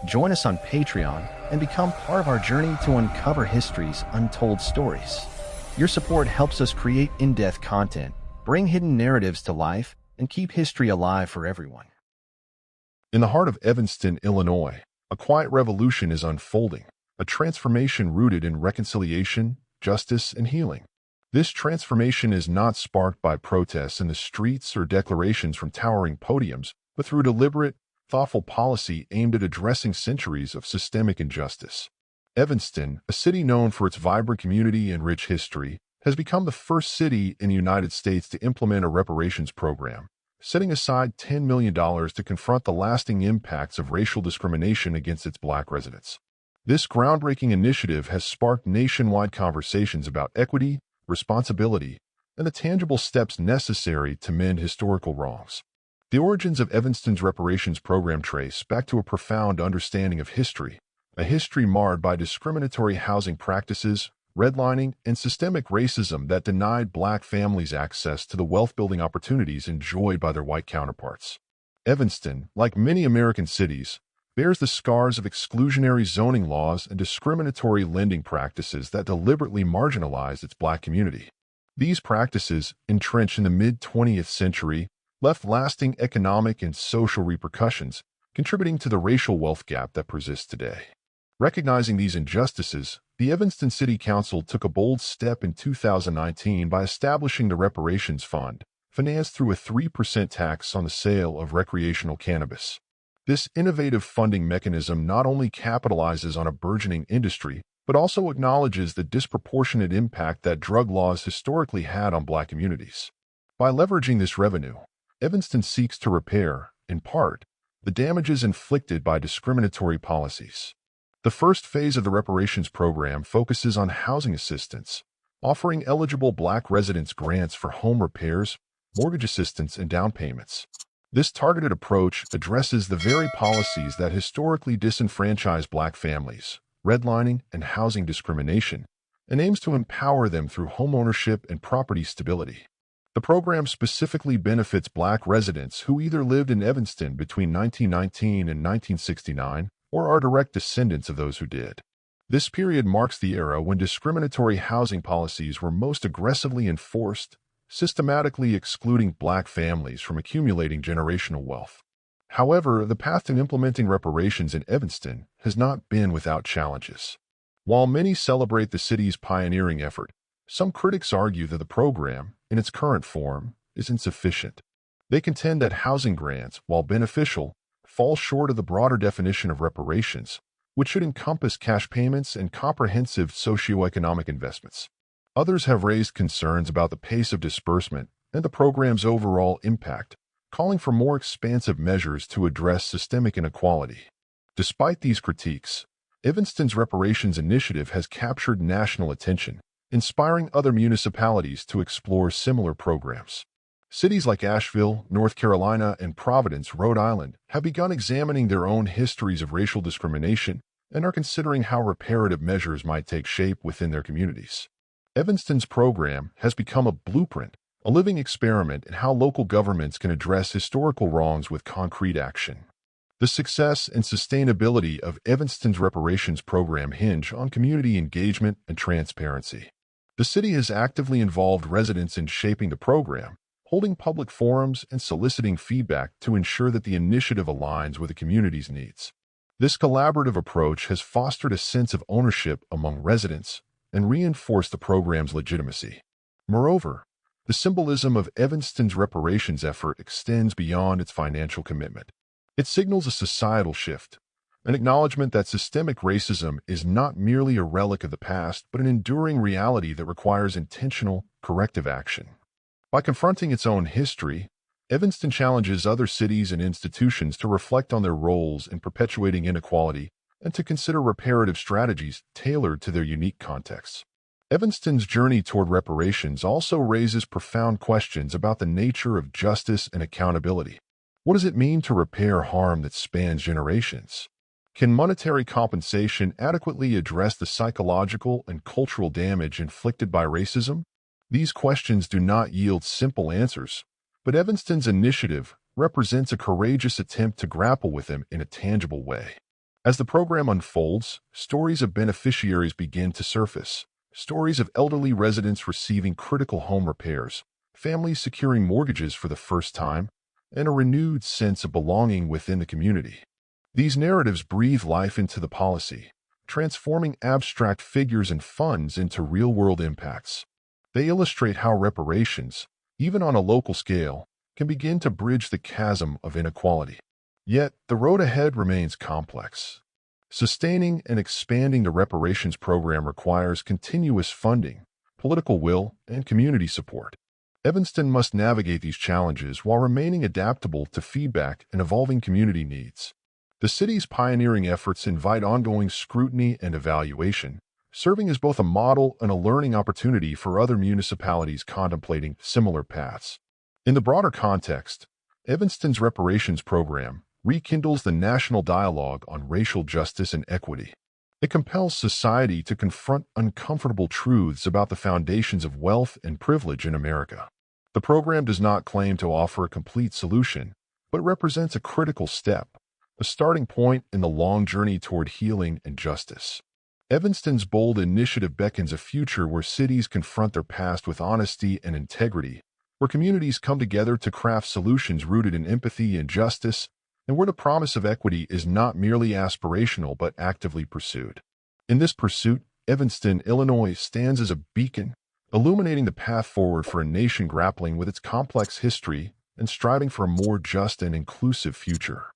Join us on Patreon and become part of our journey to uncover history's untold stories. Your support helps us create in-depth content, bring hidden narratives to life, and keep history alive for everyone. In the heart of Evanston, Illinois, a quiet revolution is unfolding, a transformation rooted in reconciliation, justice, and healing. This transformation is not sparked by protests in the streets or declarations from towering podiums, but through deliberate, thoughtful policy aimed at addressing centuries of systemic injustice. Evanston, a city known for its vibrant community and rich history, has become the first city in the United States to implement a reparations program, setting aside $10 million to confront the lasting impacts of racial discrimination against its Black residents. This groundbreaking initiative has sparked nationwide conversations about equity, responsibility, and the tangible steps necessary to mend historical wrongs. The origins of Evanston's reparations program trace back to a profound understanding of history, a history marred by discriminatory housing practices, redlining, and systemic racism that denied Black families access to the wealth-building opportunities enjoyed by their white counterparts. Evanston, like many American cities, bears the scars of exclusionary zoning laws and discriminatory lending practices that deliberately marginalized its Black community. These practices, entrenched in the mid-20th century, left lasting economic and social repercussions, contributing to the racial wealth gap that persists today. Recognizing these injustices, the Evanston City Council took a bold step in 2019 by establishing the Reparations Fund, financed through a 3% tax on the sale of recreational cannabis. This innovative funding mechanism not only capitalizes on a burgeoning industry, but also acknowledges the disproportionate impact that drug laws historically had on Black communities. By leveraging this revenue, Evanston seeks to repair, in part, the damages inflicted by discriminatory policies. The first phase of the reparations program focuses on housing assistance, offering eligible Black residents grants for home repairs, mortgage assistance, and down payments. This targeted approach addresses the very policies that historically disenfranchise Black families, redlining, and housing discrimination, and aims to empower them through homeownership and property stability. The program specifically benefits Black residents who either lived in Evanston between 1919 and 1969 or are direct descendants of those who did. This period marks the era when discriminatory housing policies were most aggressively enforced, systematically excluding Black families from accumulating generational wealth. However, the path to implementing reparations in Evanston has not been without challenges. While many celebrate the city's pioneering effort, some critics argue that the program, in its current form, is insufficient. They contend that housing grants, while beneficial, fall short of the broader definition of reparations, which should encompass cash payments and comprehensive socioeconomic investments. Others have raised concerns about the pace of disbursement and the program's overall impact, calling for more expansive measures to address systemic inequality. Despite these critiques, Evanston's reparations initiative has captured national attention, inspiring other municipalities to explore similar programs. Cities like Asheville, North Carolina, and Providence, Rhode Island, have begun examining their own histories of racial discrimination and are considering how reparative measures might take shape within their communities. Evanston's program has become a blueprint, a living experiment in how local governments can address historical wrongs with concrete action. The success and sustainability of Evanston's reparations program hinge on community engagement and transparency. The city has actively involved residents in shaping the program, holding public forums and soliciting feedback to ensure that the initiative aligns with the community's needs. This collaborative approach has fostered a sense of ownership among residents and reinforced the program's legitimacy. Moreover, the symbolism of Evanston's reparations effort extends beyond its financial commitment. It signals a societal shift, an acknowledgement that systemic racism is not merely a relic of the past, but an enduring reality that requires intentional, corrective action. By confronting its own history, Evanston challenges other cities and institutions to reflect on their roles in perpetuating inequality and to consider reparative strategies tailored to their unique contexts. Evanston's journey toward reparations also raises profound questions about the nature of justice and accountability. What does it mean to repair harm that spans generations? Can monetary compensation adequately address the psychological and cultural damage inflicted by racism? These questions do not yield simple answers, but Evanston's initiative represents a courageous attempt to grapple with them in a tangible way. As the program unfolds, stories of beneficiaries begin to surface. Stories of elderly residents receiving critical home repairs, families securing mortgages for the first time, and a renewed sense of belonging within the community. These narratives breathe life into the policy, transforming abstract figures and funds into real-world impacts. They illustrate how reparations, even on a local scale, can begin to bridge the chasm of inequality. Yet, the road ahead remains complex. Sustaining and expanding the reparations program requires continuous funding, political will, and community support. Evanston must navigate these challenges while remaining adaptable to feedback and evolving community needs. The city's pioneering efforts invite ongoing scrutiny and evaluation, serving as both a model and a learning opportunity for other municipalities contemplating similar paths. In the broader context, Evanston's reparations program rekindles the national dialogue on racial justice and equity. It compels society to confront uncomfortable truths about the foundations of wealth and privilege in America. The program does not claim to offer a complete solution, but represents a critical step, a starting point in the long journey toward healing and justice. Evanston's bold initiative beckons a future where cities confront their past with honesty and integrity, where communities come together to craft solutions rooted in empathy and justice, and where the promise of equity is not merely aspirational but actively pursued. In this pursuit, Evanston, Illinois stands as a beacon, illuminating the path forward for a nation grappling with its complex history and striving for a more just and inclusive future.